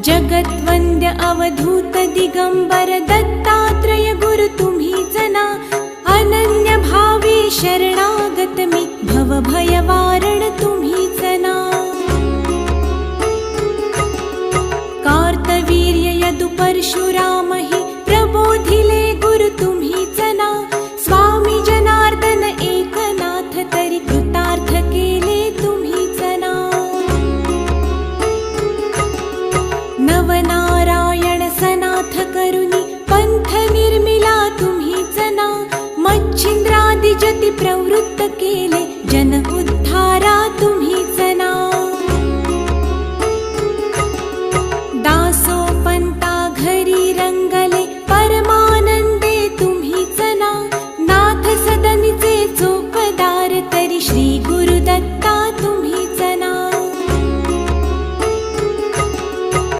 जगद्वन्द्य अवधूत दिगंबर दत्तात्रय गुरु तुम्हीच ना, अनन्य भावे शरणागत मी भवभय वारण तुम्हीच ना। कार्तवीर्य यदु परशुराम हि प्रबोधिले गुरु तुम्हीच ना, स्वामी जनार्दन एकनाथ तरी कृतार्थ केले तुम्हीच ना। नवनारायण सनाथ करुणी पंथ निर्मिला तुम्हीच ना, मच्छिंद्रादि जति प्रवृत्त